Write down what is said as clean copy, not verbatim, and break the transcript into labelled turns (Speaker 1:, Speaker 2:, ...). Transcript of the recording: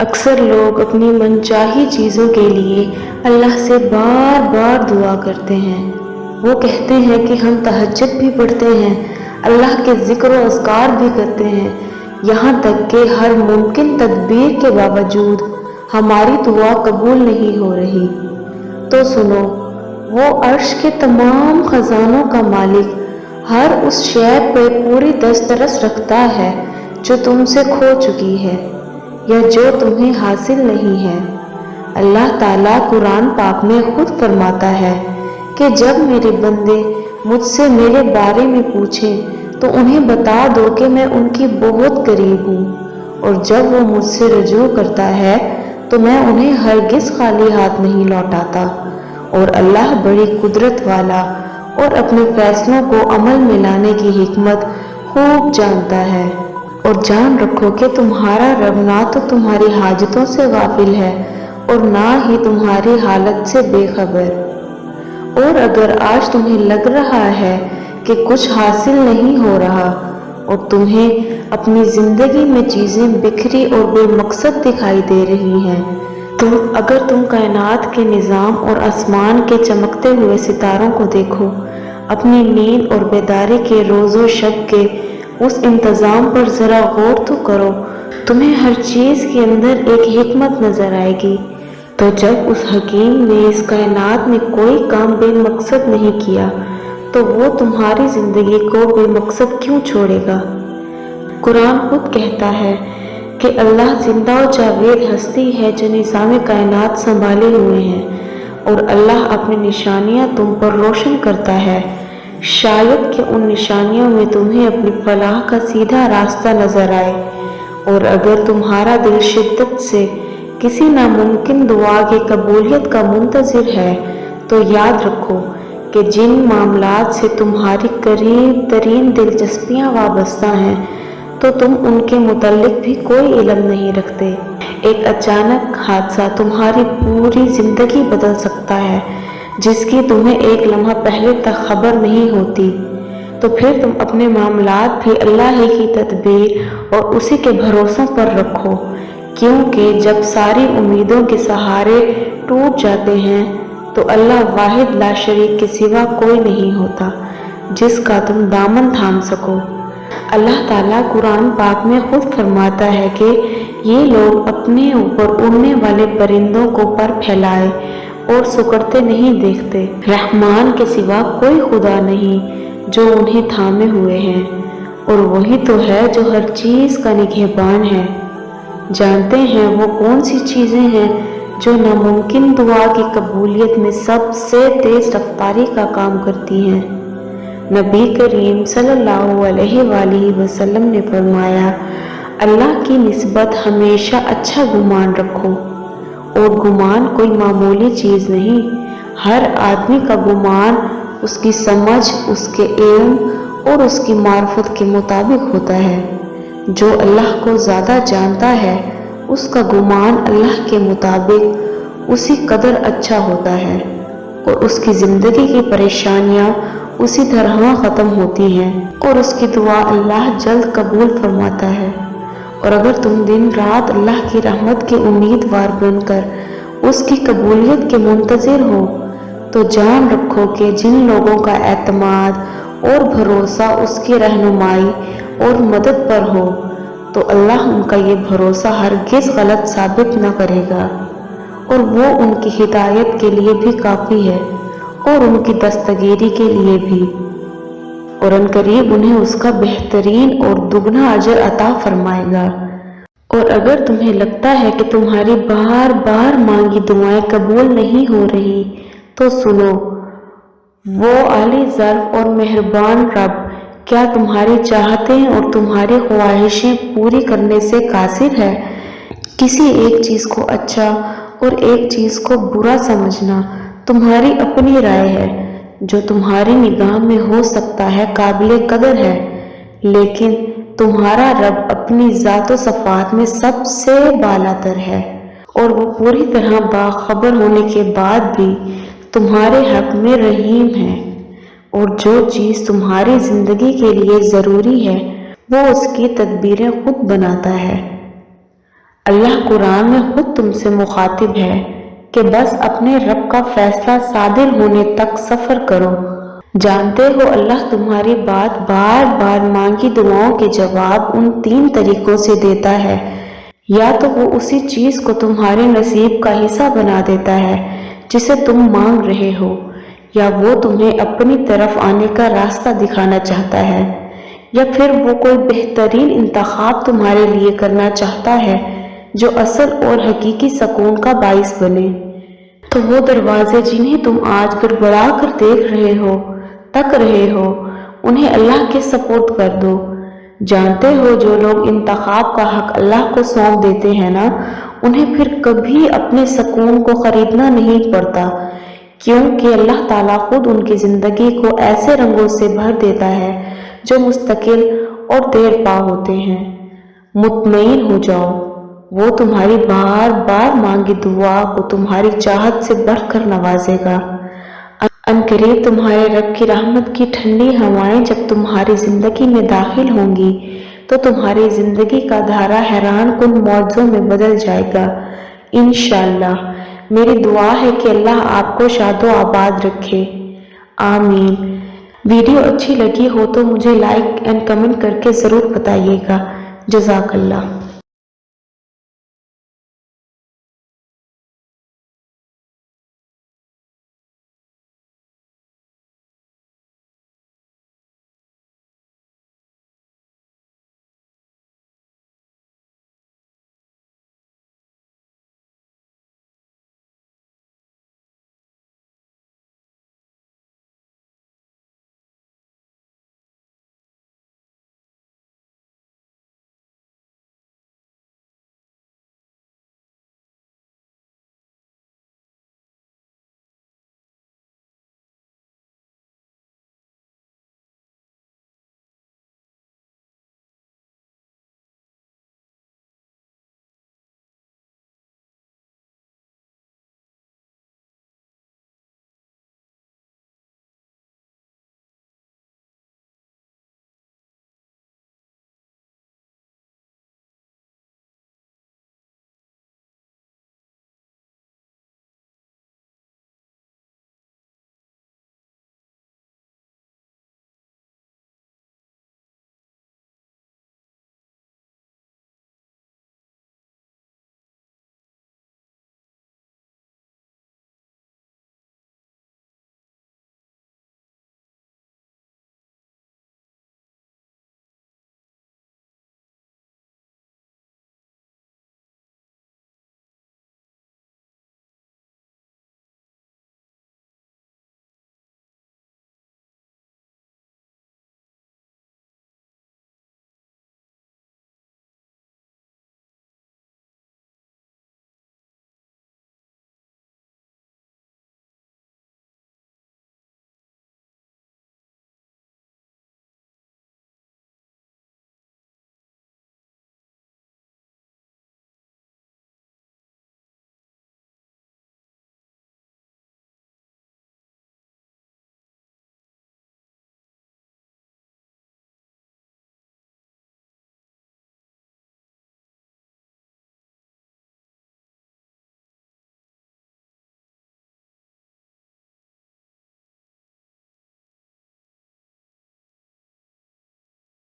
Speaker 1: اکثر لوگ اپنی منچاہی چیزوں کے لیے اللہ سے بار بار دعا کرتے ہیں۔ وہ کہتے ہیں کہ ہم تہجد بھی پڑھتے ہیں، اللہ کے ذکر و اذکار بھی کرتے ہیں، یہاں تک کہ ہر ممکن تدبیر کے باوجود ہماری دعا قبول نہیں ہو رہی۔ تو سنو، وہ عرش کے تمام خزانوں کا مالک ہر اس شے پہ پوری دسترس رکھتا ہے جو تم سے کھو چکی ہے یا جو تمہیں حاصل نہیں ہے۔ اللہ تعالیٰ قرآن پاک میں خود فرماتا ہے کہ جب میرے بندے مجھ سے میرے بارے میں پوچھیں تو انہیں بتا دو کہ میں ان کی بہت قریب ہوں، اور جب وہ مجھ سے رجوع کرتا ہے تو میں انہیں ہرگز خالی ہاتھ نہیں لوٹاتا۔ اور اللہ بڑی قدرت والا اور اپنے فیصلوں کو عمل میں لانے کی حکمت خوب جانتا ہے۔ اور جان رکھو کہ تمہارا رب نہ تو تمہاری حاجتوں سے غافل ہے اور نہ ہی تمہاری حالت سے بے خبر۔ اور اگر آج تمہیں لگ رہا ہے کہ کچھ حاصل نہیں ہو رہا اور تمہیں اپنی زندگی میں چیزیں بکھری اور بے مقصد دکھائی دے رہی ہیں، تو اگر تم کائنات کے نظام اور آسمان کے چمکتے ہوئے ستاروں کو دیکھو، اپنی نیند اور بیداری کے روز و شب کے اس انتظام پر ذرا غور تو کرو، تمہیں ہر چیز کے اندر ایک حکمت نظر آئے گی۔ تو جب اس حکیم نے اس کائنات میں کوئی کام بے مقصد نہیں کیا تو وہ تمہاری زندگی کو بے مقصد کیوں چھوڑے گا؟ قرآن خود کہتا ہے کہ اللہ زندہ و جاوید ہستی ہے جو نظام کائنات سنبھالے ہوئے ہیں، اور اللہ اپنی نشانیاں تم پر روشن کرتا ہے، شاید کہ ان نشانیوں میں تمہیں اپنی فلاح کا سیدھا راستہ نظر آئے۔ اور اگر تمہارا دل شدت سے کسی ناممکن دعا کی قبولیت کا منتظر ہے تو یاد رکھو کہ جن معاملات سے تمہاری قریب ترین دلچسپیاں وابستہ ہیں تو تم ان کے متعلق بھی کوئی علم نہیں رکھتے۔ ایک اچانک حادثہ تمہاری پوری زندگی بدل سکتا ہے جس کی تمہیں ایک لمحہ پہلے تک خبر نہیں ہوتی۔ تو پھر تم اپنے معاملات بھی اللہ ہی کی تدبیر اور اسی کے بھروسوں پر رکھو، کیونکہ جب ساری امیدوں کے سہارے ٹوٹ جاتے ہیں تو اللہ واحد لا شریک کے سوا کوئی نہیں ہوتا جس کا تم دامن تھام سکو۔ اللہ تعالیٰ قرآن پاک میں خود فرماتا ہے کہ یہ لوگ اپنے اوپر اڑنے والے پرندوں کو پر پھیلائے اور سکڑتے نہیں دیکھتے، رحمان کے سوا کوئی خدا نہیں جو انہیں تھامے ہوئے ہیں، اور وہی تو ہے جو ہر چیز کا نگہبان ہے۔ جانتے ہیں وہ کون سی چیزیں ہیں جو ناممکن دعا کی قبولیت میں سب سے تیز رفتاری کا کام کرتی ہیں؟ نبی کریم صلی اللہ علیہ وآلہ وسلم نے فرمایا، اللہ کی نسبت ہمیشہ اچھا گمان رکھو، اور گمان کوئی معمولی چیز نہیں۔ ہر آدمی کا گمان اس کی سمجھ، اس کے علم اور اس کی معرفت کے مطابق ہوتا ہے۔ جو اللہ کو زیادہ جانتا ہے اس کا گمان اللہ کے مطابق اسی قدر اچھا ہوتا ہے، اور اس کی زندگی کی پریشانیاں اسی طرح ختم ہوتی ہیں، اور اس کی دعا اللہ جلد قبول فرماتا ہے۔ اور اگر تم دن رات اللہ کی رحمت کے امیدوار بن کر اس کی قبولیت کے منتظر ہو تو جان رکھو کہ جن لوگوں کا اعتماد اور بھروسہ اس کی رہنمائی اور مدد پر ہو تو اللہ ان کا یہ بھروسہ ہرگز غلط ثابت نہ کرے گا، اور وہ ان کی ہدایت کے لیے بھی کافی ہے اور ان کی دستگیری کے لیے بھی، اور ان قریب انہیں اس کا بہترین اور دگنا اجر عطا فرمائے گا۔ اور اگر تمہیں لگتا ہے کہ تمہاری بار بار مانگی دعائیں قبول نہیں ہو رہی تو سنو، وہ عالی ظرف اور مہربان رب کیا تمہاری چاہتیں اور تمہاری خواہشیں پوری کرنے سے قاصر ہے؟ کسی ایک چیز کو اچھا اور ایک چیز کو برا سمجھنا تمہاری اپنی رائے ہے، جو تمہاری نگاہ میں ہو سکتا ہے قابل قدر ہے، لیکن تمہارا رب اپنی ذات و صفات میں سب سے بالا تر ہے، اور وہ پوری طرح باخبر ہونے کے بعد بھی تمہارے حق میں رحیم ہے، اور جو چیز تمہاری زندگی کے لیے ضروری ہے وہ اس کی تدبیریں خود بناتا ہے۔ اللہ قرآن میں خود تم سے مخاطب ہے کہ بس اپنے رب کا فیصلہ صادر ہونے تک صبر کرو۔ جانتے ہو اللہ تمہاری بات بار بار مانگی دعاؤں کے جواب ان 3 طریقوں سے دیتا ہے، یا تو وہ اسی چیز کو تمہارے نصیب کا حصہ بنا دیتا ہے جسے تم مانگ رہے ہو، یا وہ تمہیں اپنی طرف آنے کا راستہ دکھانا چاہتا ہے، یا پھر وہ کوئی بہترین انتخاب تمہارے لیے کرنا چاہتا ہے جو اصل اور حقیقی سکون کا باعث بنے۔ تو وہ دروازے جنہیں تم آج گڑبڑا کر دیکھ رہے ہو، تک رہے ہو، انہیں اللہ کے سپرد کر دو۔ جانتے ہو جو لوگ انتخاب کا حق اللہ کو سونپ دیتے ہیں نا، انہیں پھر کبھی اپنے سکون کو خریدنا نہیں پڑتا، کیونکہ اللہ تعالیٰ خود ان کی زندگی کو ایسے رنگوں سے بھر دیتا ہے جو مستقل اور دیر پا ہوتے ہیں۔ مطمئن ہو جاؤ، وہ تمہاری بار بار مانگی دعا کو تمہاری چاہت سے بڑھ کر نوازے گا۔ عنقریب تمہارے رب کی رحمت کی ٹھنڈی ہوائیں جب تمہاری زندگی میں داخل ہوں گی تو تمہاری زندگی کا دھارا حیران کن معجزوں میں بدل جائے گا انشاءاللہ۔ میری دعا ہے کہ اللہ آپ کو شاد و آباد رکھے، آمین۔ ویڈیو اچھی لگی ہو تو مجھے لائک اینڈ کمنٹ کر کے ضرور بتائیے گا۔ جزاک اللہ۔